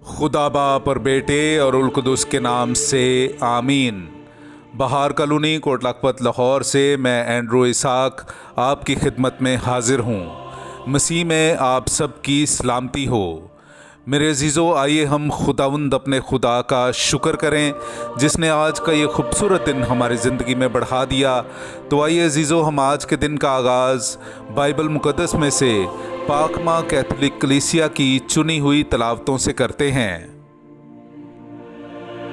खुदा बाप और बेटे और उल कुदुस के नाम से आमीन। बहार कॉलोनी कोट लखपत लाहौर से मैं एंड्रू इसाक आपकी खिदमत में हाजिर हूँ। मसीह में आप सब की सलामती हो। मेरे अजीज़ों, आइए हम खुदावंद अपने खुदा का शुक्र करें जिसने आज का ये खूबसूरत दिन हमारी ज़िंदगी में बढ़ा दिया। तो आइए अजीज़ों, हम आज के दिन का आगाज़ बाइबल मुक़द्दस में से पाक माँ कैथोलिक कलीसिया की चुनी हुई तलावतों से करते हैं।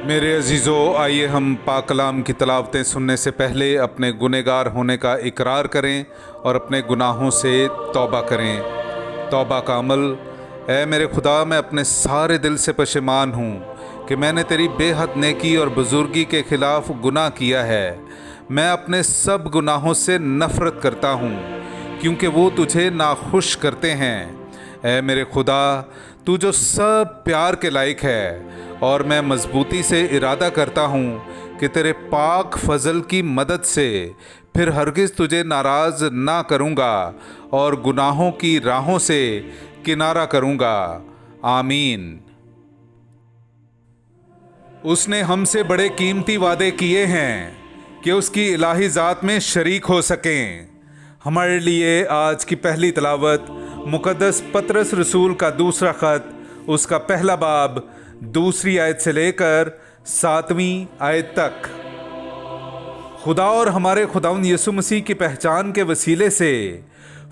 मेरे अजीज़ों, आइए हम पाक कलाम की तलावतें सुनने से पहले अपने गुनहगार होने का इकरार करें और अपने गुनाहों से तौबा करें। तौबा का अमल। ऐ मेरे खुदा, मैं अपने सारे दिल से पशेमान हूँ कि मैंने तेरी बेहद नेकी और बुजुर्गी के ख़िलाफ़ गुनाह किया है। मैं अपने सब गुनाहों से नफ़रत करता हूँ क्योंकि वो तुझे नाखुश करते हैं। ऐ मेरे खुदा, तू जो सब प्यार के लायक है, और मैं मजबूती से इरादा करता हूँ कि तेरे पाक फजल की मदद से फिर हरगिज़ तुझे नाराज़ ना करूँगा और गुनाहों की राहों से किनारा करूँगा। आमीन। उसने हमसे बड़े कीमती वादे किए हैं कि उसकी इलाही ज़ात में शरीक हो सकें। हमारे लिए आज की पहली तलावत मुक़द्दस पतरस रसूल का दूसरा ख़त, उसका पहला बाब, दूसरी आयत से लेकर 7वीं आयत तक। खुदा और हमारे खुदावंद यीशु मसीह की पहचान के वसीले से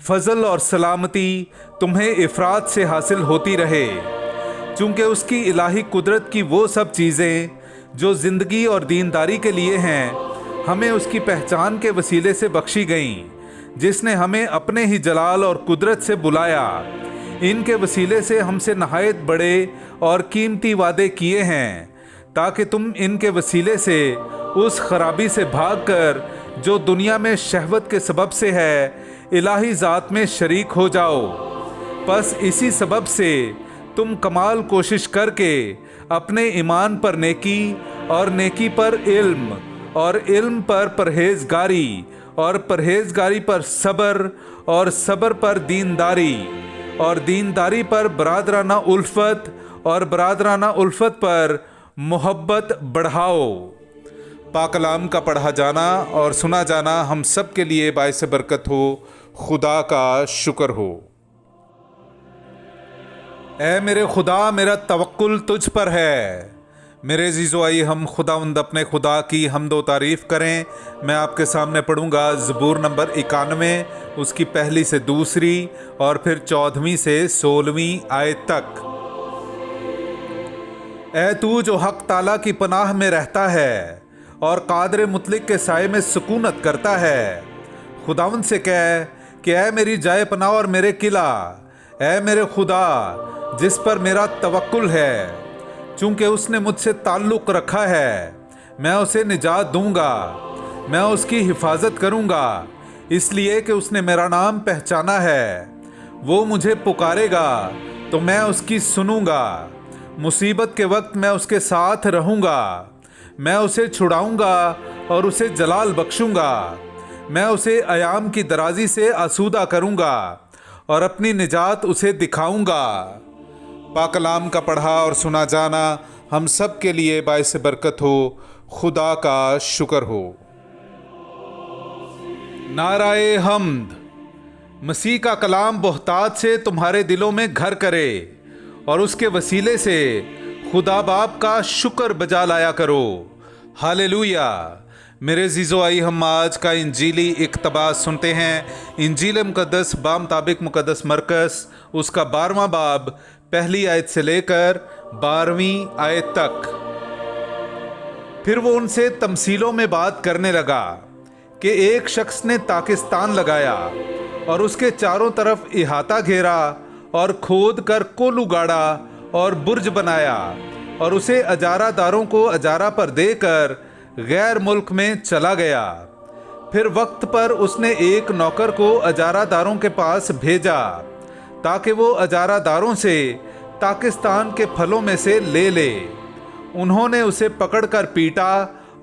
फजल और सलामती तुम्हें इफ़रात से हासिल होती रहे, चूँकि उसकी इलाही कुदरत की वो सब चीज़ें जो ज़िंदगी और दीनदारी के लिए हैं हमें उसकी पहचान के वसीले से बख्शी गईं, जिसने हमें अपने ही जलाल और कुदरत से बुलाया। इनके वसीले से हमसे नहायत बड़े और कीमती वादे किए हैं, ताकि तुम इनके वसीले से उस खराबी से भागकर जो दुनिया में शहवत के सबब से है, इलाही ज़ात में शरीक हो जाओ। बस इसी सबब से तुम कमाल कोशिश करके अपने ईमान पर नेकी, और नेकी पर इल्म, और इल्म पर परहेजगारी, और परहेजगारी पर सब्र, और सब्र पर दीनदारी, और दीनदारी पर बरादराना उल्फत, और बरादराना उल्फत पर मोहब्बत बढ़ाओ। पाक कलाम का पढ़ा जाना और सुना जाना हम सब के लिए बाइस बरकत हो। खुदा का शुक्र हो। ऐ मेरे खुदा, मेरा तवक्कुल तुझ पर है। मेरे अज़ीज़ों, आइए हम खुदावंद अपने खुदा की हम्दो तारीफ़ करें। मैं आपके सामने पढ़ूंगा ज़बूर नंबर 91, उसकी पहली से दूसरी और फिर 14वीं से 16वीं आयत तक। ऐ तू जो हक ताला की पनाह में रहता है और कादर मुतलिक के साये में सुकूनत करता है, खुदावंद से कह कि ऐ मेरी जाए पनाह और मेरे किला, ऐ मेरे खुदा जिस पर मेरा तवक्कुल है। चूँकि उसने मुझसे ताल्लुक़ रखा है, मैं उसे निजात दूंगा, मैं उसकी हिफाजत करूंगा, इसलिए कि उसने मेरा नाम पहचाना है। वो मुझे पुकारेगा तो मैं उसकी सुनूंगा। मुसीबत के वक्त मैं उसके साथ रहूंगा। मैं उसे छुड़ाऊंगा और उसे जलाल बख्शूंगा। मैं उसे अयाम की दराजी से आसूदा करूंगा और अपनी निजात उसे दिखाऊंगा। पाक कलाम का पढ़ा और सुना जाना हम सब के लिए बाइस बरकत हो। खुदा का शुक्र हो। नाराए हम्द। मसीह का कलाम बोहतात से तुम्हारे दिलों में घर करे और उसके वसीले से खुदा बाप का शुक्र बजा लाया करो। हालेलुया। मेरे अज़ीज़ों, आइए हम आज का इंजीली इक़्तिबास सुनते हैं। इंजील मुक़द्दस बामुताबिक मुक़द्दस मरकस, उसका 12वां बाब, पहली आयत से लेकर 12वीं आयत तक। फिर वो उनसे तमसीलों में बात करने लगा कि एक शख्स ने ताकिस्तान लगाया और उसके चारों तरफ इहाता घेरा और खोद कर कोलू गाड़ा और बुर्ज बनाया और उसे अजारादारों को अजारा पर देकर गैर मुल्क में चला गया। फिर वक्त पर उसने एक नौकर को अजारादारों के पास भेजा ताकि वो अजारादारों से ताकिस्तान के फलों में से ले ले। उन्होंने उसे पकड़कर पीटा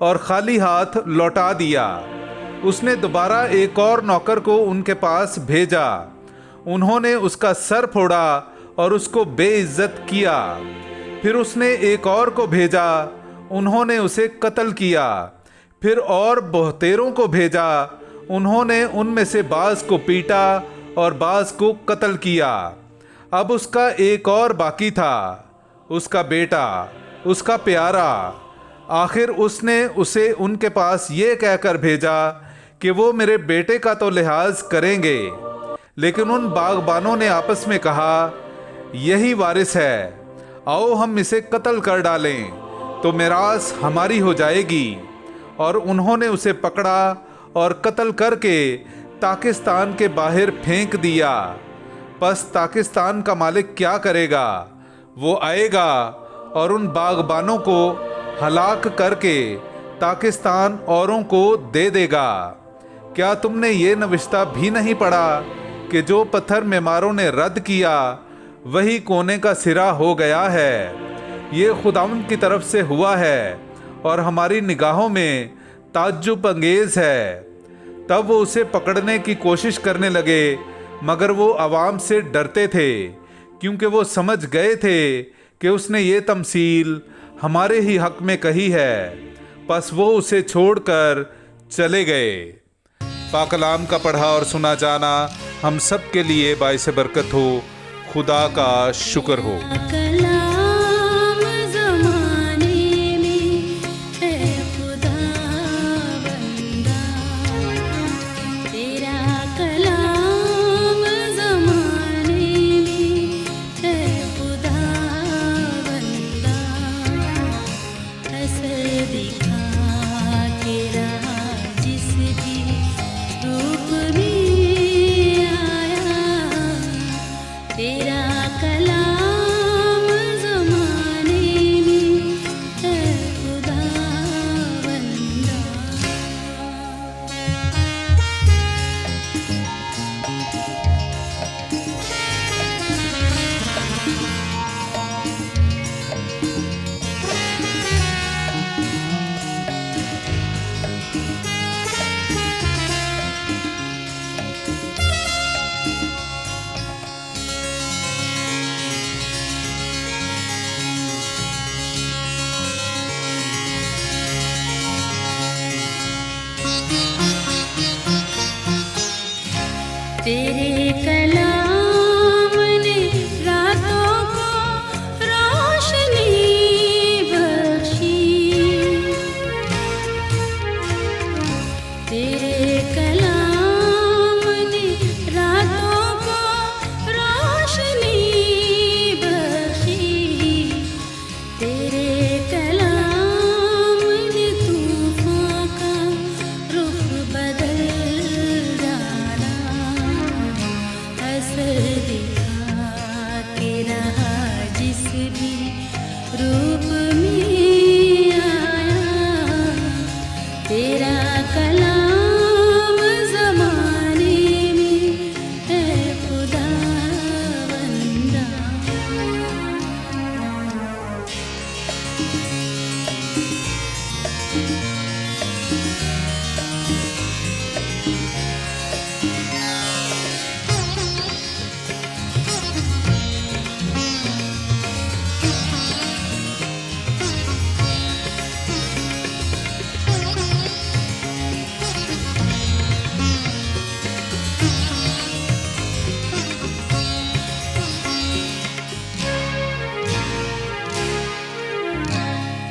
और खाली हाथ लौटा दिया। उसने दोबारा एक और नौकर को उनके पास भेजा। उन्होंने उसका सर फोड़ा और उसको बेइज्जत किया। फिर उसने एक और को भेजा, उन्होंने उसे कत्ल किया। फिर और 72 को भेजा, उन्होंने उनमें से बाज को पीटा और बाज को कत्ल किया। अब उसका एक और बाकी था, उसका बेटा, उसका प्यारा। आखिर उसने उसे उनके पास ये कहकर भेजा कि वो मेरे बेटे का तो लिहाज करेंगे। लेकिन उन बागबानों ने आपस में कहा, यही वारिस है, आओ हम इसे कत्ल कर डालें तो मिरास हमारी हो जाएगी। और उन्होंने उसे पकड़ा और कत्ल करके ताकिस्तान के बाहर फेंक दिया। बस ताकिस्तान का मालिक क्या करेगा? वो आएगा और उन बागबानों को हलाक करके ताकिस्तान औरों को दे देगा। क्या तुमने ये नविश्ता भी नहीं पढ़ा कि जो पत्थर मेमारों ने रद्द किया वही कोने का सिरा हो गया है? ये खुदावंद की तरफ से हुआ है और हमारी निगाहों में ताज्जुब अंगेज है। तब वो उसे पकड़ने की कोशिश करने लगे, मगर वो अवाम से डरते थे, क्योंकि वो समझ गए थे कि उसने ये तमसील हमारे ही हक में कही है। बस वो उसे छोड़कर चले गए। पाकलाम का पढ़ा और सुना जाना हम सब के लिए बाइस बरकत हो। खुदा का शुक्र हो। तेरे कलाम ने रातों को रोशनी बख्शी, तेरे कलाम ने रातों को रोशनी बख्शी, तेरे कलाम ने तूफान का रुख बदल दिखा के रहा जिस भी रूप में आया, तेरा कलाम ज़माने में है खुदा बंदा।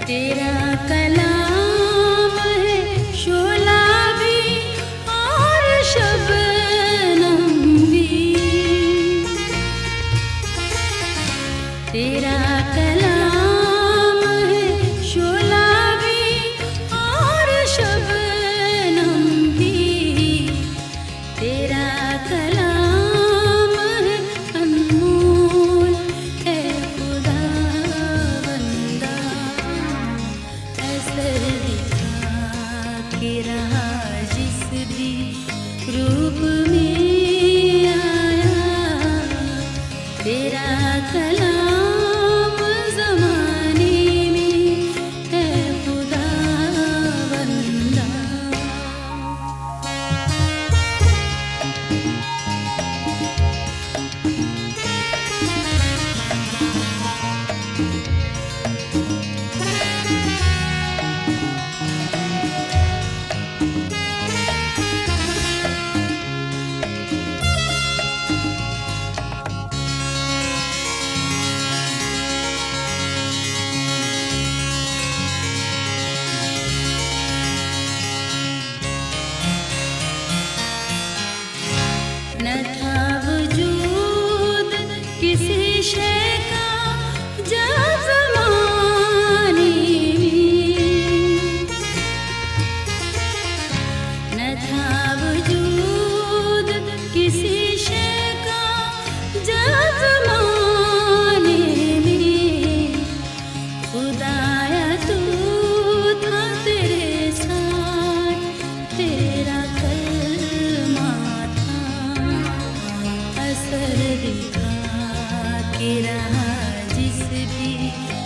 तेरा कलाम है शोला भी और शबनम भी, तेरा कलाम है शोला भी और शबनम भी, तेरा कलाम है अनमोल है खुदा बंदा। दिखा के रहा जिस भी रूप में आया, तेरा कलाम भी